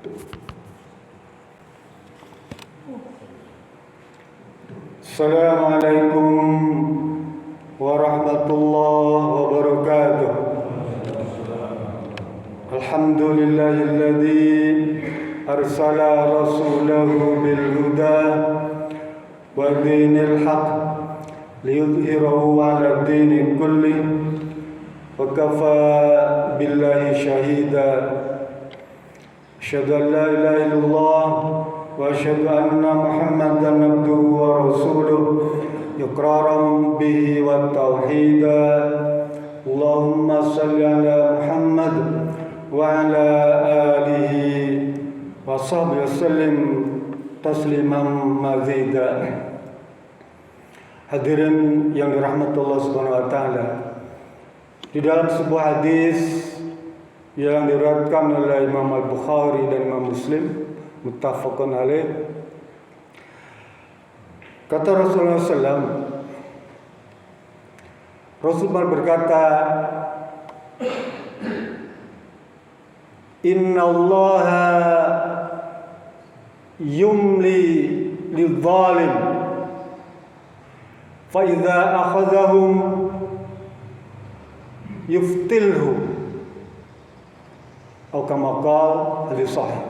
Assalamualaikum warahmatullahi wabarakatuh. Alhamdulillahilladzi arsala rasulahu bil huda wa dinil haq liyudhhirahu 'ala dini kulli wa kafa billahi shahida. Asyhadu an la ilaha illallah wa asyhadu anna Muhammadan abduhu wa rasuluh iqraran bihi wa tauhida. Allahumma salli ala Muhammad wa ala alihi wa sahbihi sallim tasliman mazida. Hadirin yang dirahmati Allah Subhanahu wa taala, di dalam sebuah hadis yang diriwayatkan oleh Imam Al-Bukhari dan Imam Muslim, muttafaqun alaih, kata Rasulullah SAW, Rasulullah berkata, Inna Allaha yumli lidh-dhalim fa idza akhadhahum yuftilhu atau kama qala hadis sahih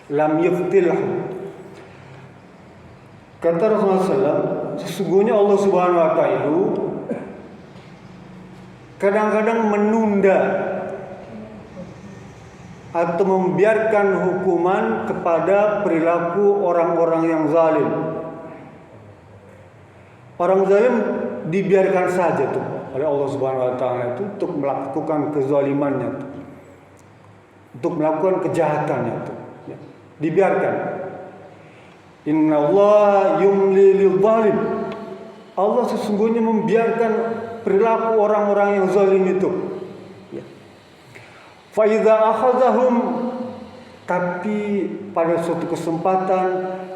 lam yuftilhu. Kata Rasulullah SAW, sesungguhnya Allah Subhanahu wa ta'ala kadang-kadang menunda atau membiarkan hukuman kepada perilaku orang-orang yang zalim. Orang zalim dibiarkan saja tuh oleh Allah Subhanahu wa ta'ala itu untuk melakukan kezalimannya tuh, untuk melakukan kejahatannya tuh, ya. Dibiarkan. Inna Allah yumli lidh-dhalim. Allah sesungguhnya membiarkan perilaku orang-orang yang zalim itu. Ya. Fa idza akhadhahum, tapi pada suatu kesempatan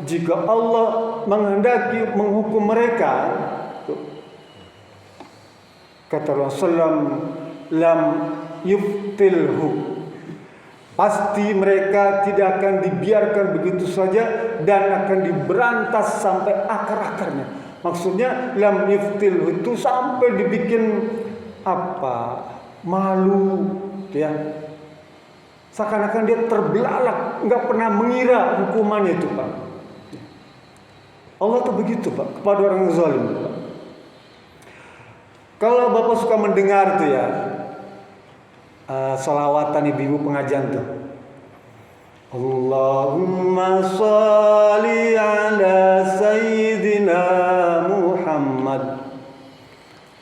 jika Allah menghendaki menghukum mereka, kata Rasulullah, lam yuftilhu, pasti mereka tidak akan dibiarkan begitu saja dan akan diberantas sampai akar-akarnya. Maksudnya lam yuftilhu itu sampai dibikin apa? Malu, ya. Seakan-akan dia terbelalak, nggak pernah mengira hukumannya itu, Pak. Allah tuh begitu, Pak, kepada orang yang zalim, Pak. Kalau Bapak suka mendengar tuh ya, salawatan ibu-ibu pengajian tuh, Allahumma sholli ala sayyidina Muhammad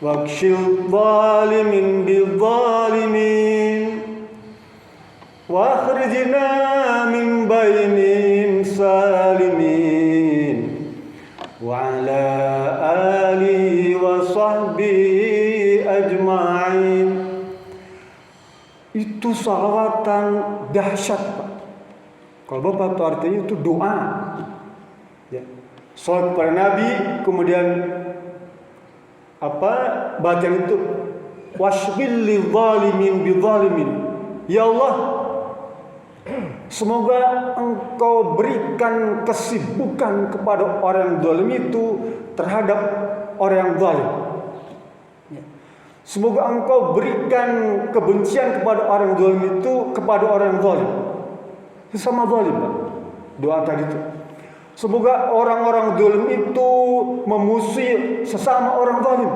wakshil zalimin bizzalimin wa akhrijna min bainihim salimin wa ala alihi wa sahbihi ajma'in. Itu salawatan dahsyat, Pak. Kalau Bapak tahu artinya itu doa, ya. Salat kepada Nabi, kemudian bacaan itu washbil lidzalimin bidzalimin. Ya Allah, semoga Engkau berikan kesibukan kepada orang yang zalim itu terhadap orang yang zalim. Semoga Engkau berikan kebencian kepada orang zalim itu kepada orang zalim. Sesama zalim, Pak. Doa tadi itu. Semoga orang-orang zalim itu memusuhi sesama orang zalim.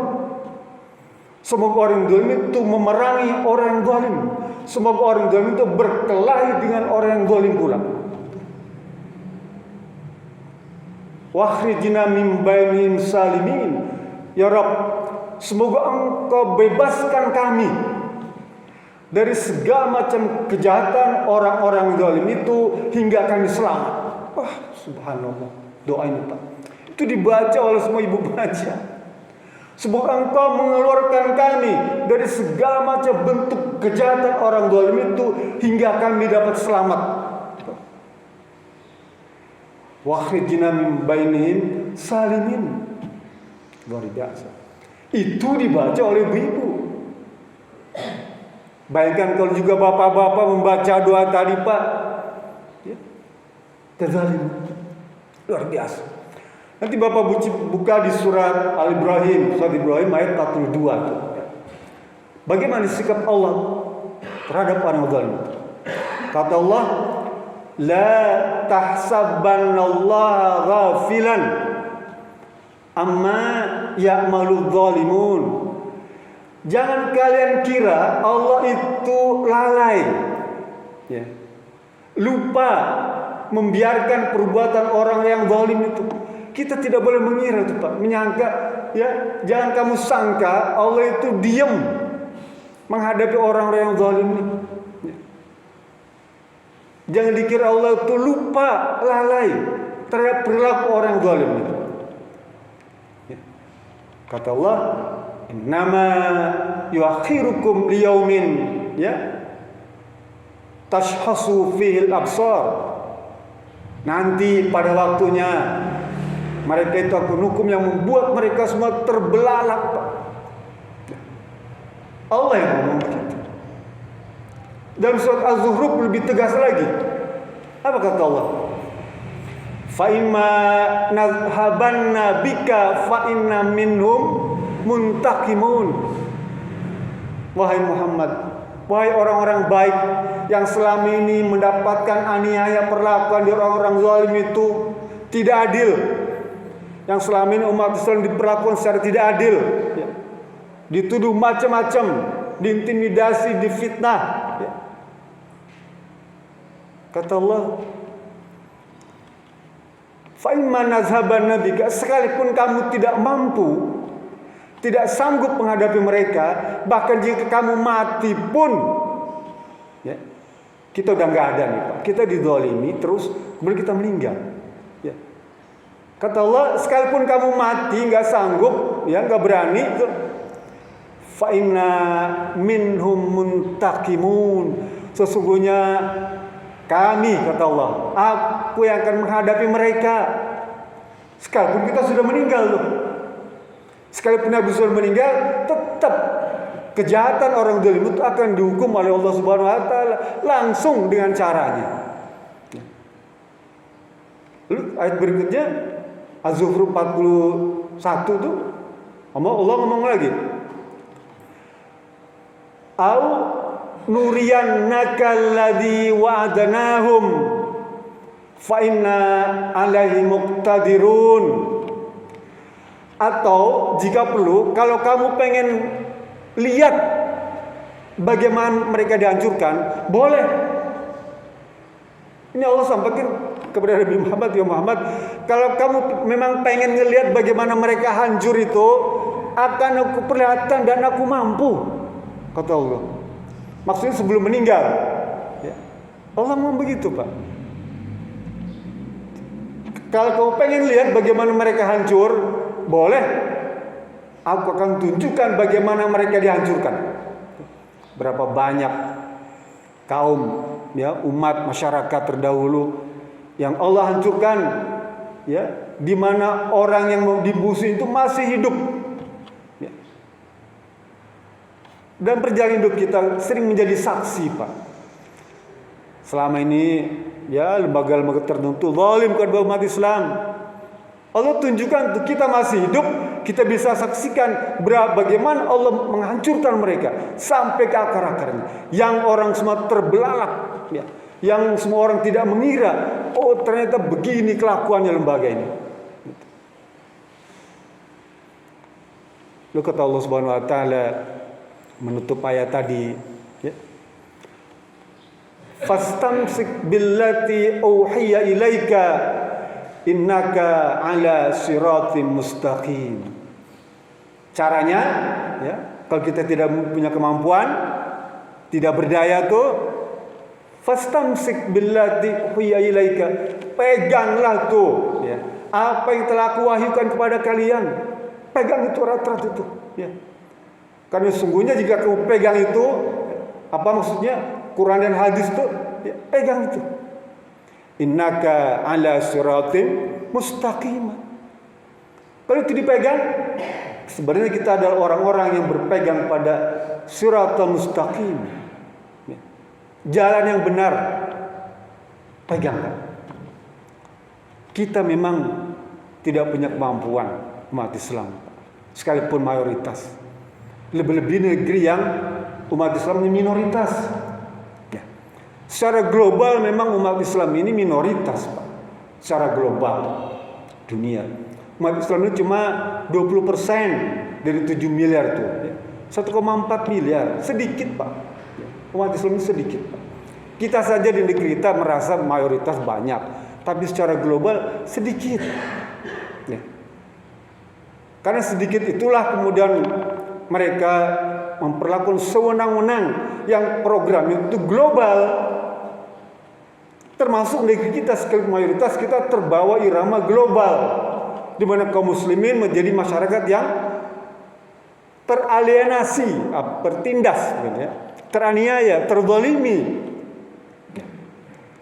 Semoga orang zalim itu memerangi orang yang zalim. Semoga orang zalim itu berkelahi dengan orang yang zalim pula. Wakhrijna min bainihim salimin. Ya Rabb, semoga Engkau bebaskan kami dari segala macam kejahatan orang-orang zalim itu hingga kami selamat. Wah, subhanallah. Doa ini, Pak, itu dibaca oleh semua ibu pengajian. Semoga Engkau mengeluarkan kami dari segala macam bentuk kejahatan orang zalim itu hingga kami dapat selamat. Wakhrijna min bainihim salimin. Luar biasa. Itu dibaca oleh ibu-ibu. Bayangkan kalau juga bapak-bapak membaca doa tadi, Pak. Ya. Kezaliman. Luar biasa. Nanti Bapak buka di surat Al-Ibrahim, surat Ibrahim ayat 42 tuh. Bagaimana sikap Allah terhadap orang zalim? Kata Allah, la tahsabannallaha ghafilan amma ya'malu zalimun. Jangan kalian kira Allah itu lalai, ya, lupa membiarkan perbuatan orang yang zalim itu. Kita tidak boleh mengira itu, Pak, menyangka, ya, jangan kamu sangka Allah itu diam menghadapi orang-orang yang zalim ini. Ya. Jangan dikira Allah itu lupa, lalai terhadap perilaku orang zalim itu. Ya. Kata Allah, "Innama yuakhirukum liyaumin, ya, tashhasu fihi al-absar." Nanti pada waktunya mereka itu akan hukum yang membuat mereka semua terbelalak, Pak. Allah yang ngomong begitu. Dalam surat Az-Zukhruf lebih tegas lagi. Apa kata Allah? Fa imma nadhhabanna bika fa inna minhum muntaqimun. Wahai Muhammad, wahai orang-orang baik yang selama ini mendapatkan aniaya perlakuan dari orang-orang zalim itu tidak adil. Yang selama ini umat Islam diperlakukan secara tidak adil, ya. Dituduh macam-macam, diintimidasi, difitnah, ya. Kata Allah, fa imma nazhabanna bika, sekalipun kamu tidak mampu, tidak sanggup menghadapi mereka, bahkan jika kamu mati pun, ya, kita udah nggak ada nih, Pak. Kita dizalimi terus kemudian kita meninggal. Ya. Kata Allah, sekalipun kamu mati nggak sanggup, ya, nggak berani, fa inna minhum muntaqimun. Sesungguhnya kami, kata Allah, aku yang akan menghadapi mereka. Sekalipun kita sudah meninggal loh. Sekalipun Nabi sudah meninggal, tetap kejahatan orang zalim itu akan dihukum oleh Allah Subhanahu wa taala langsung dengan caranya. Lalu ayat berikutnya Az-Zukhruf 41 tuh Allah ngomong lagi. Au nuriyannaka alladzi wa'adnahum fa inna 'alaihi muqtadirun. Atau jika perlu, kalau kamu pengen lihat bagaimana mereka dihancurkan, boleh. Ini Allah sampaikan kepada Nabi Muhammad, ya Muhammad, kalau kamu memang pengen ngelihat bagaimana mereka hancur itu, akan aku perlihatkan dan aku mampu, kata Allah. Maksudnya sebelum meninggal, ya. Allah ngomong begitu, Pak. Kalau kamu pengen lihat bagaimana mereka hancur, boleh. Aku akan tunjukkan bagaimana mereka dihancurkan. Berapa banyak kaum, ya, umat masyarakat terdahulu yang Allah hancurkan, ya, di mana orang yang dimusuhi itu masih hidup, ya. Dan perjalanan hidup kita sering menjadi saksi, Pak. Selama ini, ya, lembaga-lembaga tertentu zalim kepada umat Islam. Allah tunjukkan kita masih hidup, kita bisa saksikan bagaimana Allah menghancurkan mereka sampai ke akar-akarnya. Yang orang semua terbelalak, ya. Yang semua orang tidak mengira, oh ternyata begini kelakuannya lembaga ini. Lalu kata Allah Subhanahu wa taala menutup ayat tadi, ya. Fastamsik billati uhiya ilaika innaka ala siratim mustaqim. Caranya, ya, kalau kita tidak punya kemampuan, tidak berdaya tuh, fastamsik billati uhiya ilaika, peganglah tuh, ya, apa yang telah aku wahyukan kepada kalian. Pegang itu erat-erat itu, ya. Karena sungguhnya jika kamu pegang itu, apa maksudnya? Quran dan hadis itu, ya, pegang itu. Innaka ala siratim mustaqim. Kalau itu dipegang, sebenarnya kita adalah orang-orang yang berpegang pada siratal mustaqim, ya, jalan yang benar. Pegang, Pak. Kita memang tidak punya kemampuan umat Islam, sekalipun mayoritas. Lebih-lebih negeri yang umat Islam ini minoritas. Ya. Secara global memang umat Islam ini minoritas, Pak. Secara global dunia. Umat Islam ini cuma 20% dari 7 miliar tuh. Ya. 1,4 miliar. Sedikit, Pak. Ya. Umat Islam ini sedikit, Pak. Kita saja di negeri kita merasa mayoritas banyak. Tapi secara global sedikit. Ya. Karena sedikit itulah kemudian mereka memperlakukan sewenang-wenang yang program itu global. Termasuk negeri kita sekali mayoritas kita terbawa irama global, di mana kaum muslimin menjadi masyarakat yang teralienasi, tertindas, teraniaya, terzalimi.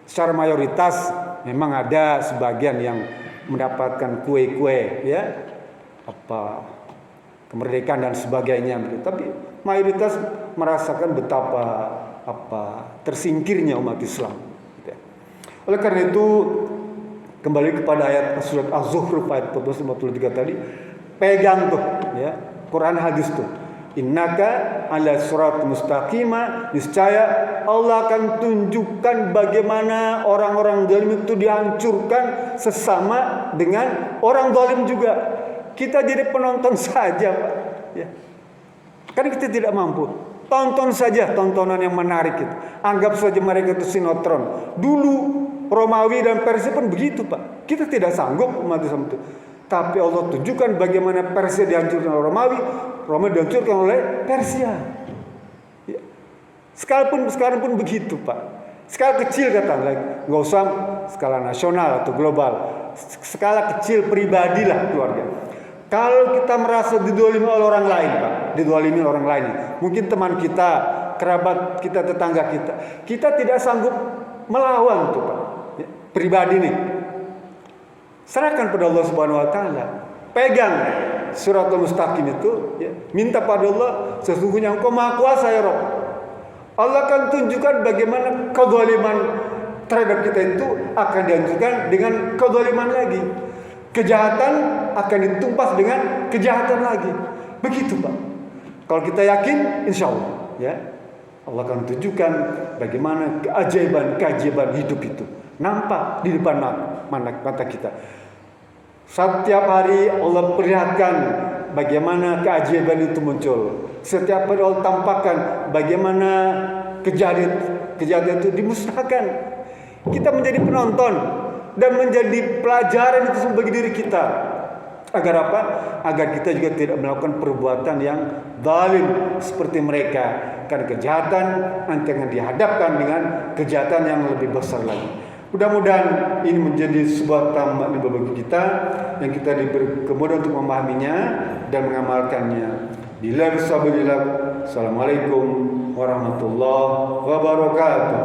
Secara mayoritas memang ada sebagian yang mendapatkan kue-kue, ya, kemerdekaan dan sebagainya, tapi mayoritas merasakan betapa tersingkirnya umat Islam. Oleh karena itu, kembali kepada ayat surat Az-Zukhruf ayat 53 tadi, pegang tuh, ya, Quran hadis tuh. Innaka ala surat mustaqimah, niscaya Allah akan tunjukkan bagaimana orang-orang zalim itu dihancurkan sesama dengan orang zalim juga. Kita jadi penonton saja, Pak. Ya. Kan kita tidak mampu. Tonton saja tontonan yang menarik itu. Anggap saja mereka itu sinetron. Dulu Romawi dan Persia pun begitu, Pak. Kita tidak sanggup umat Islam itu. Tapi Allah tunjukkan bagaimana Persia dihancurkan oleh Romawi, Romawi dihancurkan oleh Persia. Ya. Sekarang pun begitu, Pak. Skala kecil katakanlah, nggak usah skala nasional atau global. Skala kecil pribadilah keluarga. Kalau kita merasa didolimi oleh orang lain, Pak, didolimi orang lain, mungkin teman kita, kerabat kita, tetangga kita, kita tidak sanggup melawan tuh, Pak. Ya, pribadi nih. Serahkan pada Allah Subhanahu wa taala. Pegang Suratul Mustaqim itu, ya. Minta pada Allah, sesungguhnya Engkau Maha Kuasa ya Rabb. Allah akan tunjukkan bagaimana kezaliman terhadap kita itu akan dihancurkan dengan kezaliman lagi. Kejahatan akan ditumpas dengan kejahatan lagi. Begitu, Pak. Kalau kita yakin, insya Allah, ya, Allah akan tunjukkan bagaimana keajaiban hidup itu nampak di depan mata kita. Setiap hari Allah perlihatkan bagaimana keajaiban itu muncul. Setiap hari Allah tampakkan bagaimana kejadian itu dimusnahkan. Kita menjadi penonton dan menjadi pelajaran itu bagi diri kita. Agar apa? Agar kita juga tidak melakukan perbuatan yang zalim seperti mereka. Karena kejahatan nanti akan dihadapkan dengan kejahatan yang lebih besar lagi. Mudah-mudahan ini menjadi sebuah tambahan bagi kita yang kita diberi kemudahan untuk memahaminya dan mengamalkannya. Assalamualaikum warahmatullahi wabarakatuh.